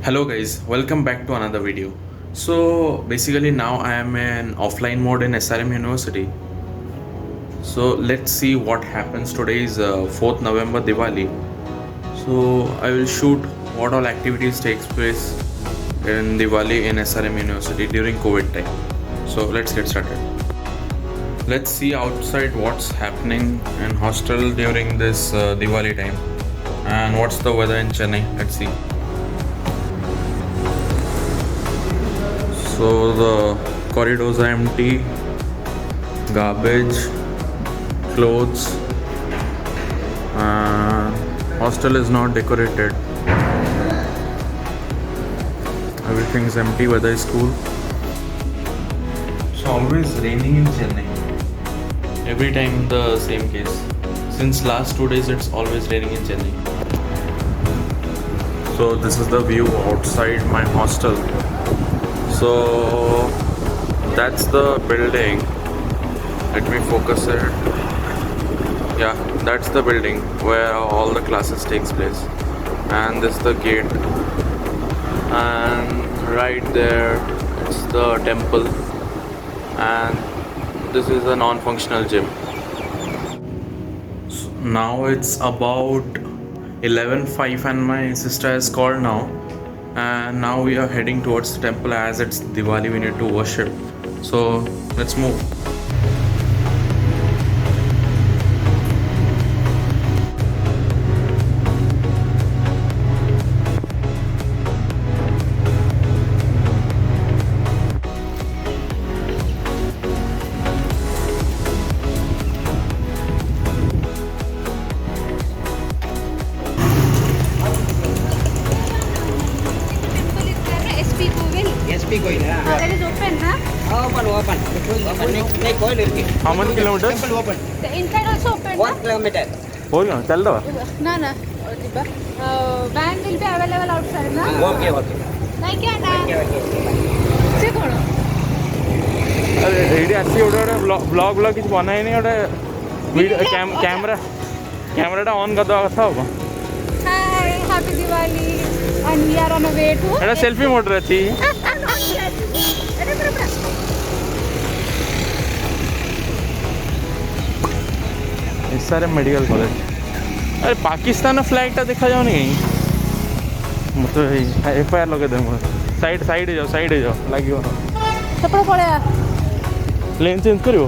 Hello guys, welcome back to another video. So basically now I am in offline mode in SRM University. So let's see what happens. Today is 4th November Diwali. So I will shoot what all activities takes place in Diwali in SRM University during COVID time. So let's get started. Let's see outside what's happening in hostel during this Diwali time and what's the weather in Chennai. Let's see. So the corridors are empty, garbage, clothes, and hostel is not decorated. Everything is empty, weather is cool. It's always raining in Chennai. Every time the same case. Since last 2 days it's always raining in Chennai. So this is the view outside my hostel. So that's the building. Let me focus it. Yeah, that's the building where all the classes takes place. And this is the gate. And right there it's the temple. And this is a non-functional gym. So now it's about 11:05 and my sister has called now. And now we are heading towards the temple. As it's Diwali, we need to worship, so let's move. SP coil. That is open, huh? Open. Like coil irki. How many kilometers? Temple open. The inside also open, 1 kilometer. हो गया चल रहा No. Van will be available outside, na? Okay. Like क्या ना? से कौन? अरे AD आसी गोटे ब्लॉग किसी बनाई नहीं गोटे कैमराटा ऑन कर दवा कथा हो Hi, happy Diwali, and we are on a way to. Etah selfie mode रे थी SRM मेडिकल कॉलेज. अरे पाकिस्तान फ्लैगटा देखा जाऊनी कहीं मतलब FIR लगे दे साइड जाओ लगे सेपटे पळया लेन चेंज करियो.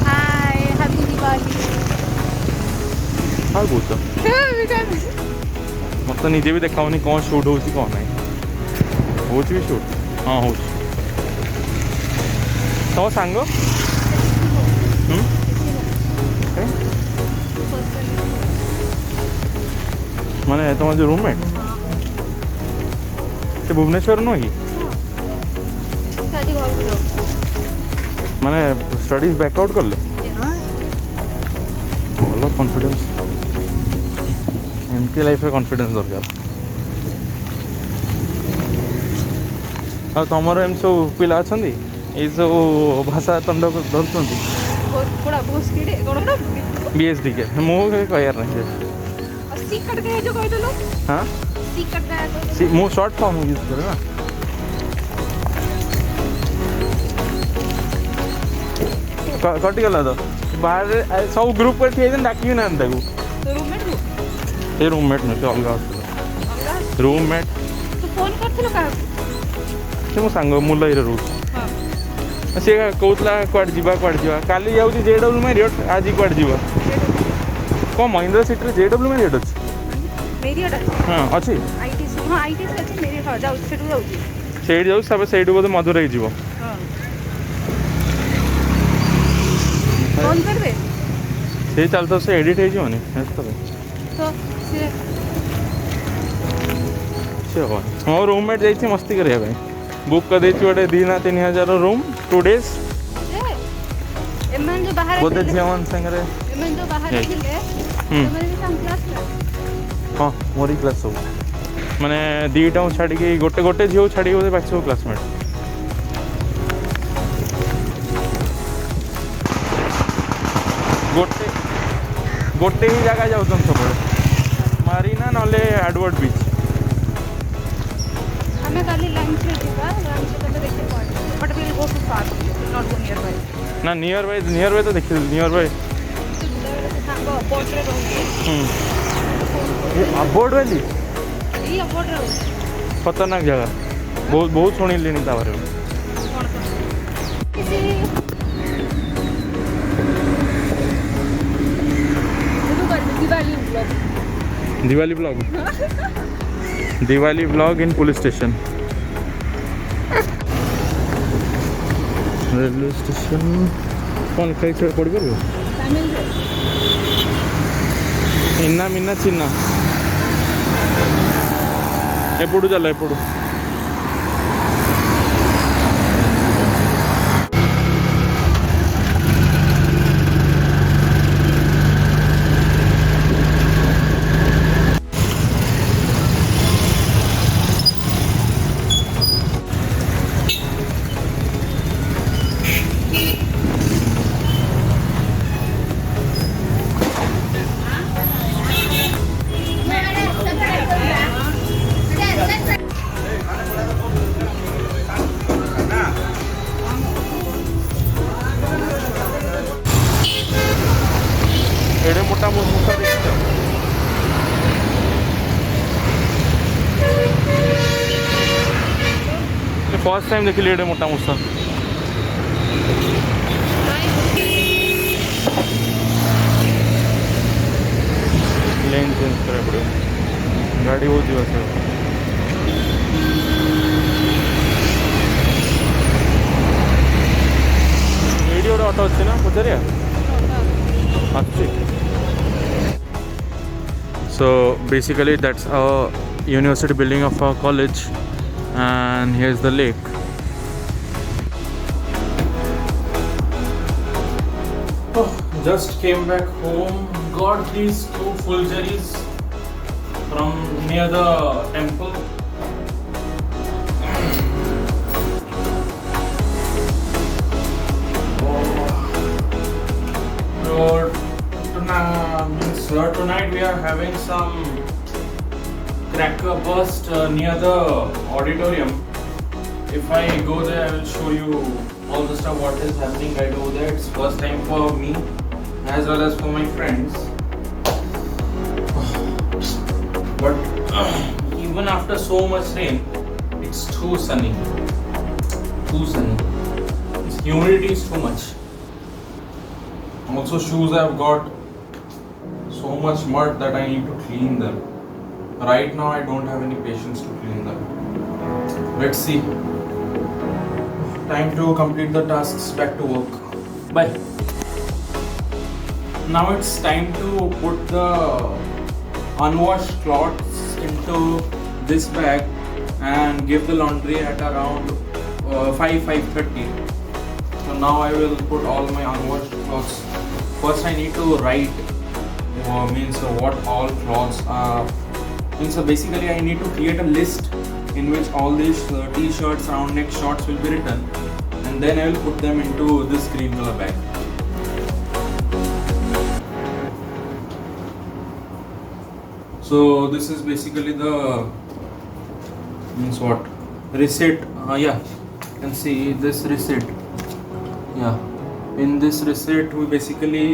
Hi, happy Diwali. हाँ कौच मत निजे भी देखाऊनी कौन शूट हो कौन ना हो भी शूट. हाँ हो तुम सांग माने तुम जो रूममेट से भुवनेश्वर नुह कि माने स्टडीज बैकआउट कर ले भल कॉन्फिडेंस एमती लाइफ कॉन्फिडेंस दरकार. तुम एम सब पिला अच्छा ये सब भाषा तंड धरती BSD के मुझे कहार नहीं हाँ मु शॉर्ट फॉर्म यूज करे ना कटिगला तो बाहर सब ग्रुप पर थी डाक ना ये रूममेट नुह अलग रूममेट से मो सांग मुलई रोज सी कहला कुआड़े जा काली जाऊँ JW मैरियट आज कुआड़े जा कौन महिंद्रा सिटी JW मैरियट अच्छी हाँ अच्छी से जाऊ से बोधे मधुरई जीव से चलता से एडिट होनी मो रूममेट जाइए मस्ती करने बुक कर गोटे 2,000-3,000 रूम 2 days बोधे झील मान सागर हाँ मोरी क्लास सब माने दीटा छाड़ी गोटे झील छाड़ी बोधे बाकी सब क्लासमेट गोटे गोटे ही जगह जाऊँ सब मारीना नले एडवर्ड बीच ଆମେ କାଲି ଲଞ୍ଚ ରେ ଯିବା ଲଞ୍ଚ ରେ ଦେଖି ପଡେ but we will go to far not go nearby ना नियर बाय तो देखिए नियर बाय ସାଙ୍ଗ ବୋର୍ଡ ରେ ରହୁଛି अबोर्ड वाली ଏଇ ବୋର୍ଡ ରେ ରହୁଛି खतरनाक जगह बहुत शुणिली ता बारे में କଣ ତ କିଛି दिवाली ब्लॉग दिवाली ब्लॉग इन पुलिस स्टेशन रेलवे स्टेशन कौन कई छड़ पड़ गयो इन्ना मिन्ना चिन्ना एपड़ू चल एपड़ू एडे मोटा मुसा फर्स्ट टाइम देखिए एडे मोटा मुसा लेन चेंज करे पड़े गाड़ी हो जी वैसे एडी गोटे ऑटो अच्छे ना पचारिया So basically that's our university building of our college and here's the lake. Oh, just came back home, got these 2 fulgeries from near the temple. Tonight we are having some cracker burst near the auditorium. If I go there, I will show you all the stuff what is happening right over there. It's first time for me as well as for my friends. But even after so much rain, it's too sunny. Too sunny. Humidity is too much. Also shoes I've got so much mud that I need to clean them. Right now I don't have any patience to clean them. Let's see. Time to complete the tasks, back to work. Bye. Now it's time to put the unwashed clothes into this bag and give the laundry at around 5:30. So now I will put all my unwashed clothes. First I need to write means what all clothes are. So basically I need to create a list in which all these t-shirts, round neck shorts will be written, and then I will put them into this green color bag. So this is basically the means what receipt. Yeah, you can see this receipt. Yeah, in this receipt we basically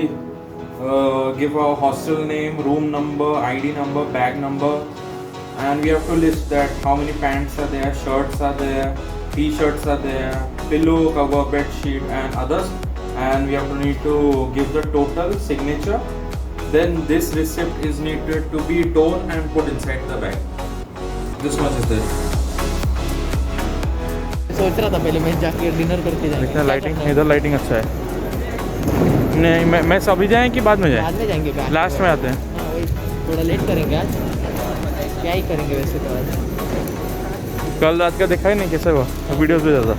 give our hostel name, room number, ID number, bag number, and we have to list that how many pants are there, shirts are there, t-shirts are there, pillow cover, bed sheet and others, and we have to need to give the total signature. Then this receipt is needed to be torn and put inside the bag. This much is there. सोच रहा था पहले मैं जाके dinner करके जाएंगे। Lighting इधर lighting अच्छा है। नहीं मैं अभी जाएं कि बाद में जाएं? बाद में जाएंगे, लास्ट में आते हैं। हाँ वही थोड़ा लेट करेंगे आज, क्या ही करेंगे वैसे तो आज। कल रात का देखा ही नहीं कैसा हुआ, वीडियोस पे जाता।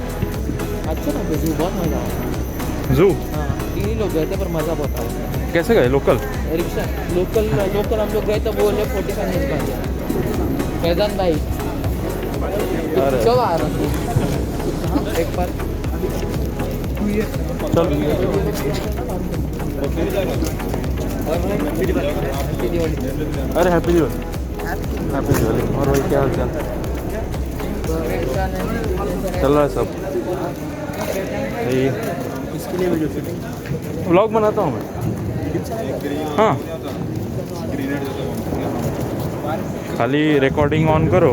अच्छा था जू, बहुत मज़ा आया। जू? हाँ 3 ही लोग गए थे पर मज़ा बहुत आया। कैसे गए? लोकल रिक्शा लोकल हम लोग गए तो वो 45 मिनट का गया। फैजान भाई चलो आ रहा हूँ एक बार चल अरे हैप्पी दिवाली, हैप्पी दिवाली। और भाई क्या हाल चाल? चल रहा है सब। इसके लिए वीडियो शूटिंग व्लॉग बनाता हूँ मैं। हाँ, खाली रिकॉर्डिंग ऑन करो,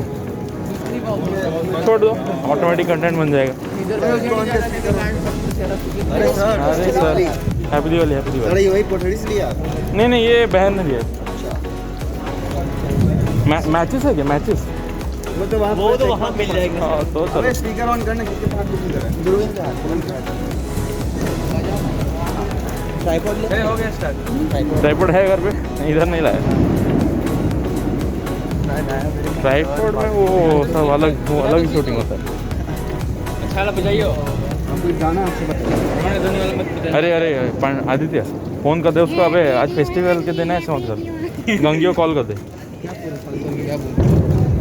छोड़ दो, ऑटोमेटिक कंटेंट बन जाएगा। अरे sir happy Diwali, happy Diwali. वही कोठड़ी से लिया? नहीं, ये बहन ने दिया। मैचेस है क्या? मैचेस वो तो वहाँ मिल जाएगा। हाँ तो चलो। स्पीकर ऑन करना, किसके पास बुकिंग करें? ध्रुवीन का ट्राइपॉड ले। हो गया स्टार्ट। ट्राइपॉड है घर पे? नहीं, इधर नहीं लाया। ट्राइपॉड में वो सब अलग ही शूटिंग होता है। अच्छा बजाइए। आपको गाना आपसे बताइए। अरे आदित्य, फोन कर दे उसको। अबे आज फेस्टिवल के दिन है, ऐसे मत कर। गंगियो कॉल कर दे,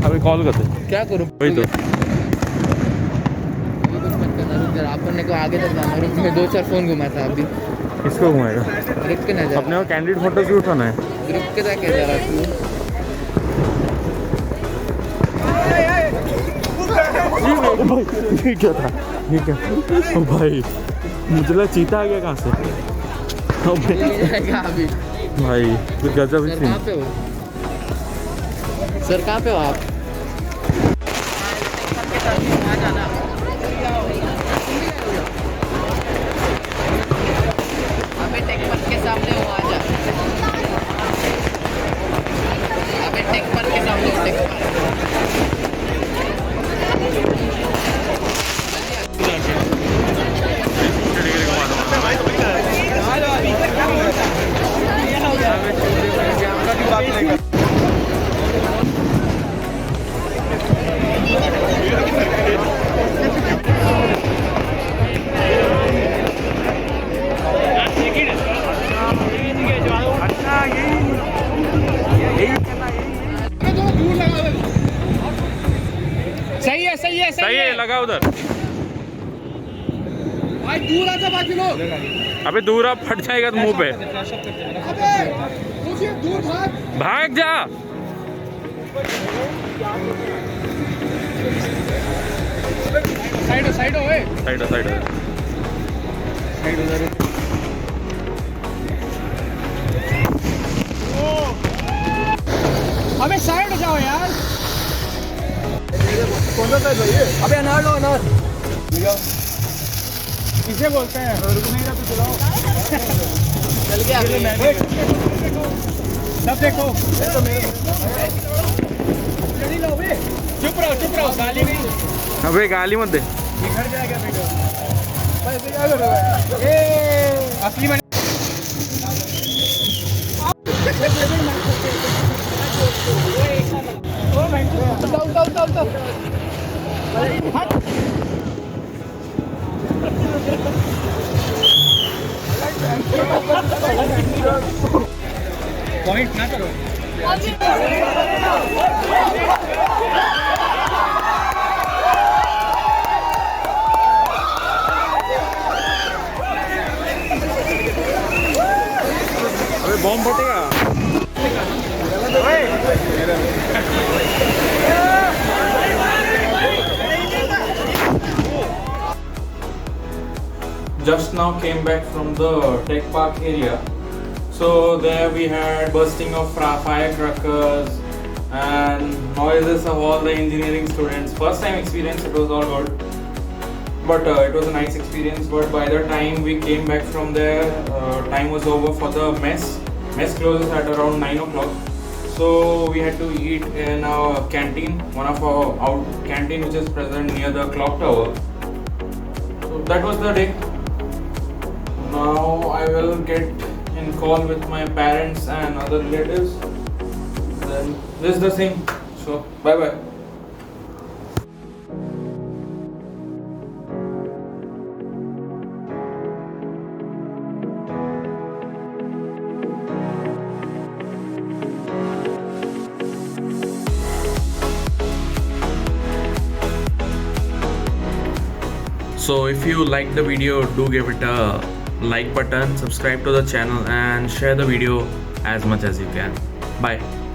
अभी कॉल कर दे। क्या करूँ? वही तो। अपन को आगे तक जाना। रुक, मैं 2-4 फोन घुमाता अभी। किसको घुमाएगा? रुक के ना जा। अपने को कैंडिड फोटो भी उठाना है। रुक के जाके जरा तू। ये क्या था? ये क्या? ओ भाई, मुझे लगा चीता आ गया कहाँ से। ओ भाई, जाएगा अभी। भाई तो गजब ही सर सीन। कहाँ पे हो? सर कहाँ पे हो आप? अबे टेक पर के सामने हो, आ जा। अबे टेक पर के सामने हो, टेक पर। सही है, लगा उधर। भाई दूर आजा, बाकी लोग। अबे दूर आप, फट जाएगा तो मुंह पे। दूर भाग जा। साइड साइड हो। साइड अबे साइड हो जाओ यार। कौन सा साइड भाई? अबे अनार लो, अनार। किसे बोलते हैं? रुकनेगा तो चलाओ। चल गया अभी। सब देखो। चुप रहो, गाली नहीं। अबे गाली मत दे। बिगड़ जाएगा वीडियो। भाई क्या कर रहा है? असली में उतार। पॉइंट ना करो। अबे bomb फटेगा। Just now came back from the tech park area. So there we had bursting of firecrackers and noises of all the engineering students. First time experience, it was all good. But it was a nice experience. But by the time we came back from there, time was over for the mess. Mess closes at around 9 o'clock. So we had to eat in our canteen, one of our out canteen which is present near the clock tower. So that was the day. Now I will get in call with my parents and other relatives. Then this is the thing. So bye bye. So if you like the video, do give it a like button, subscribe to the channel and share the video as much as you can. Bye.